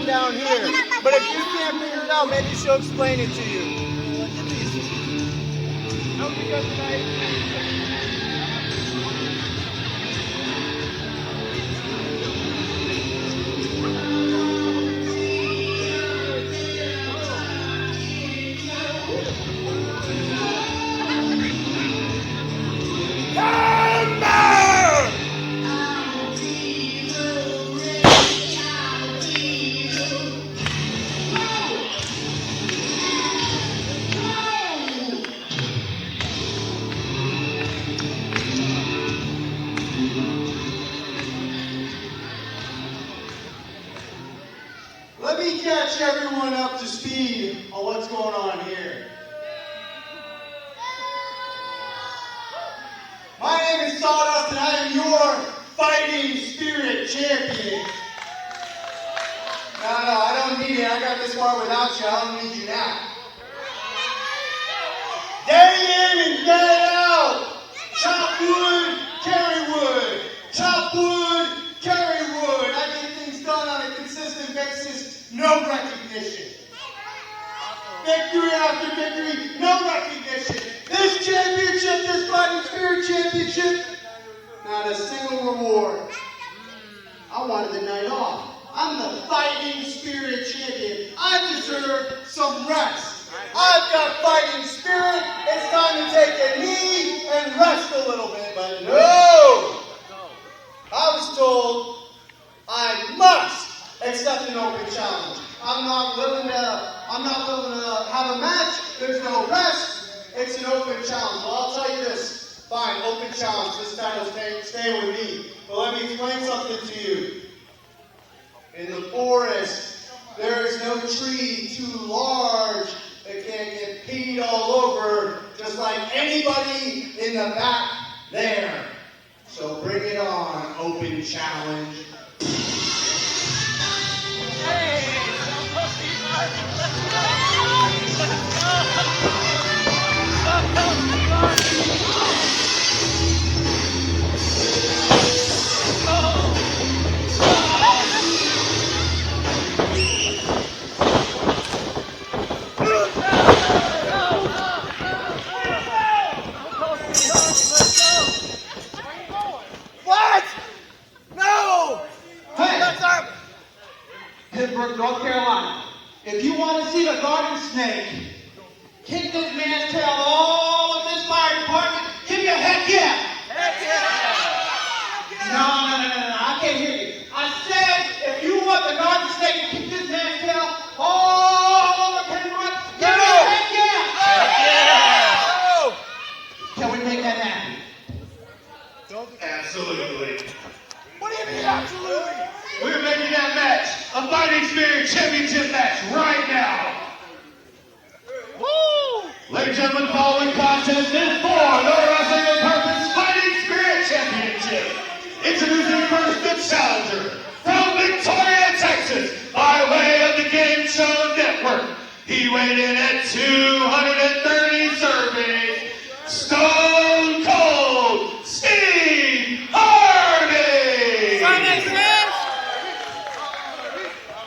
Down here. But if you can't figure it out, maybe she'll explain it to you. Hope you guys tonight. Let me catch everyone up to speed on what's going on here. My name is Sawdust and I am your fighting spirit champion. No, I don't need it. I got this far without you. I don't need you now. Day in and day out. Chop wood, carry wood. Chop wood, carry wood. I get things done on a consistent basis. No recognition. Victory after victory, no recognition. This championship, this fighting spirit championship, not a single reward. I wanted the night off. I'm the fighting spirit champion. I deserve some rest. I've got fighting spirit. It's time to take a knee and rest a little bit, but no! I was told I must accept an open challenge. I'm not willing to have a match. There's no rest. It's an open challenge. Well, I'll tell you this. Fine, open challenge. This title stay with me. But let me explain something to you. In the forest, there is no tree too large that can't get peed all over, just like anybody in the back there. So bring it on, open challenge. North Carolina. If you want to see the garden snake kick this man's tail all of this fire department, give me a heck yeah! Heck yeah! No, I can't hear you. I said, if you want the garden snake to kick this man's tail all over Kenwood, give me a heck yeah! Heck yeah! Can we make that happen? Absolutely. What do you mean, absolutely? We're making that match a fighting spirit championship match right now. Woo! Ladies and gentlemen, the following contest is for the Wrestling with Purpose Fighting Spirit Championship. Introducing first the challenger from Victoria, Texas, by way of the Game Show Network. He weighed in at 230 servings. Stone Cold Steve Harvey!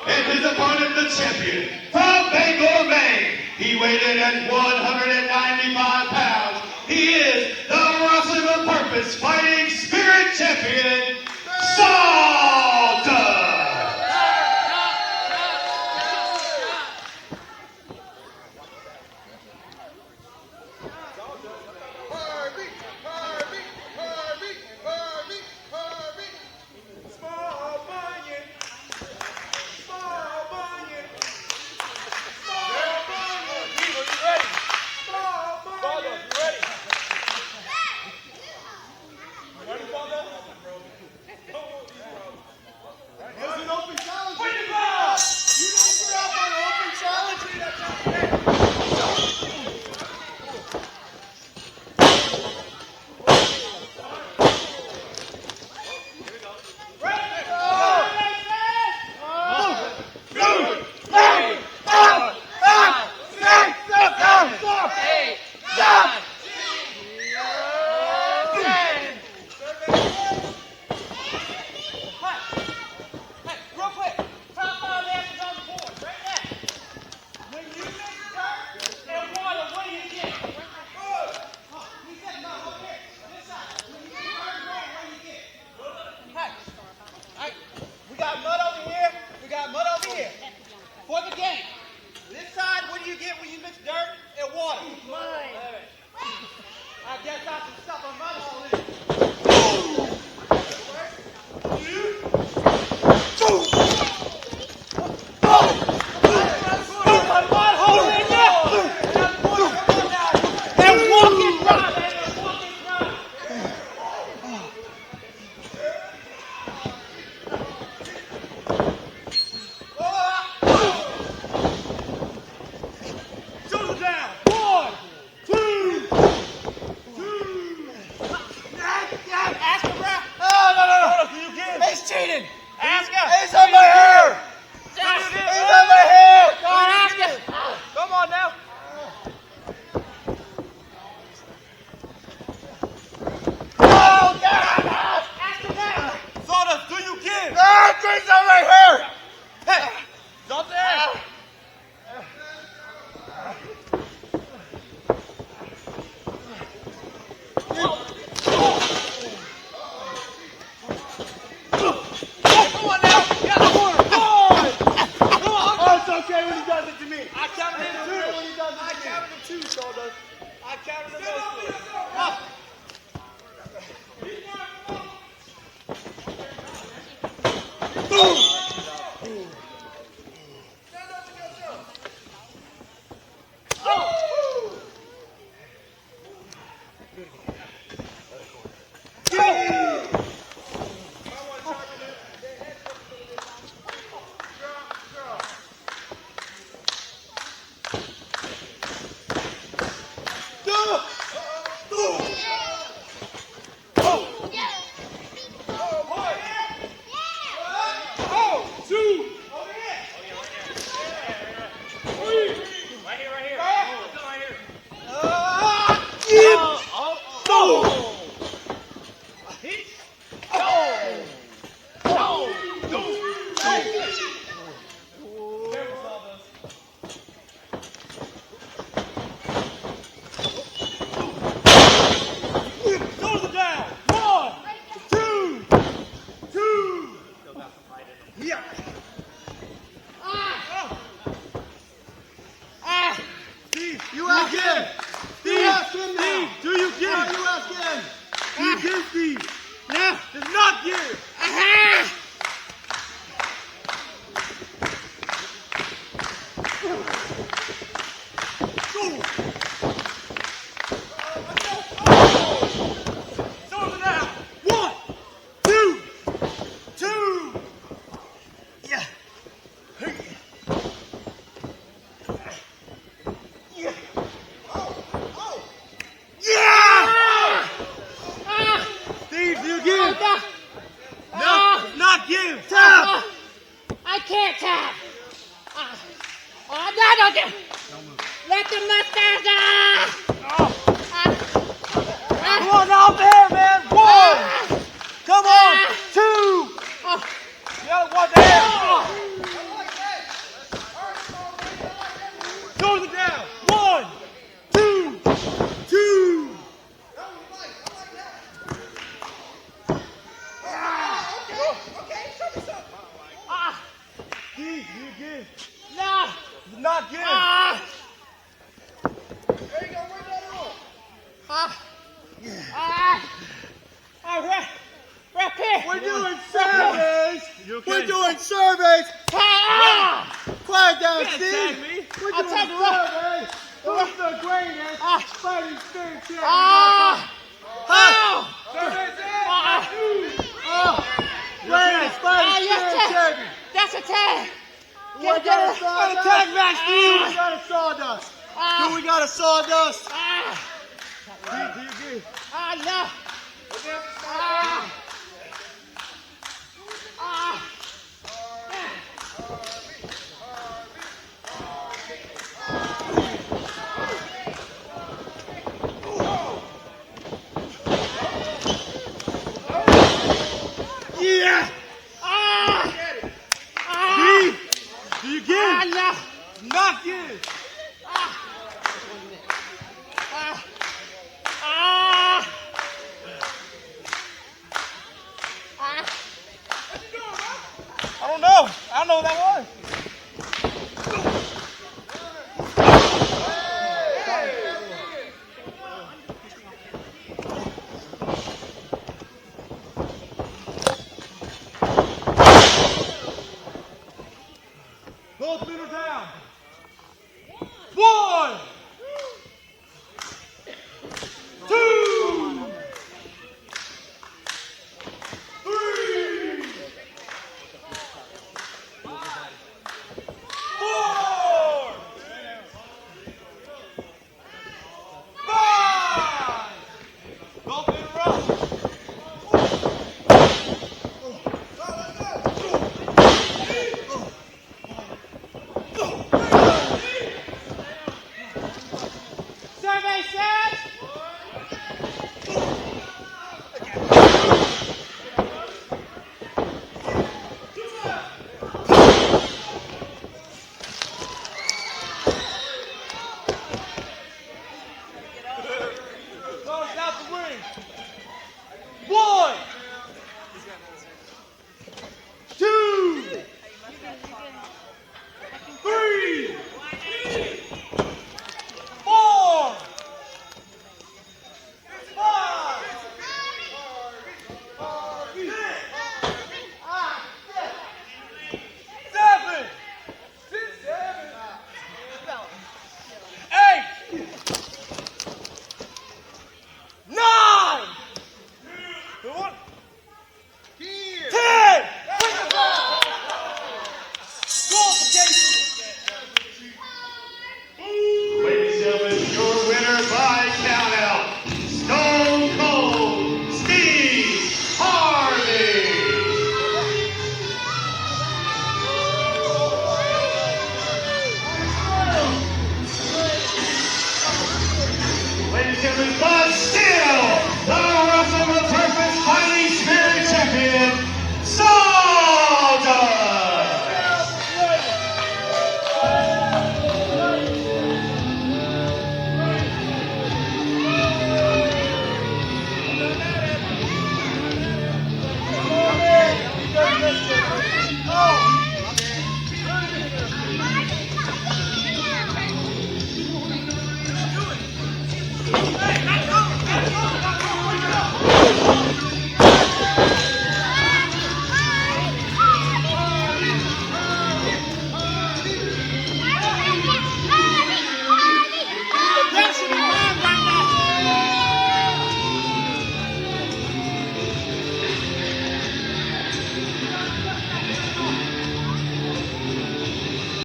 And his opponent, the champion, from Bangor, Maine. He weighed in at 195 pounds. He is the Wrestling with Purpose Fighting Spirit Champion, Sawdust! bleeding. Ask him. He's on my hair. He's on my hair. Go on, ask him. Come on now. Oh, God. Ask him now. Sawdust, do you give? Ah, he's on my hair. Hey, something. Come on now. Got the corner. Come on. Oh, it's okay when he does it to me. I counted him two. I counted him two, Sawdust. I counted him those two. Ah. You ask him. Steve, ask him now. Steve, do you give? No, you ask him. Do you give, Steve? No. Does not give. Throw it now. 1, 2, 2. Yeah. Yeah. Yeah! Steve, do you give? No, not give. Tap. I can't tap. No, don't. Let the mustache. Come on out there, man. 1. Come on. 2. You gotta watch that. Throw it down. 1, 2, 2. Steve, do you give? No. Do not give. There you go, bring that on. Right here. We're doing surveys. We're doing surveys. Quiet down, Steve. We're I'll doing tag you up. surveys. Who's the greatest fighting spirit champion? Greatest fighting spirit champion. That's a tag. We got a tag match, Steve. We got a Sawdust. Do we got a Sawdust? Steve, do you give? No. Yeah! Steve, do you give? No. Not give. I don't know. I don't know what that was.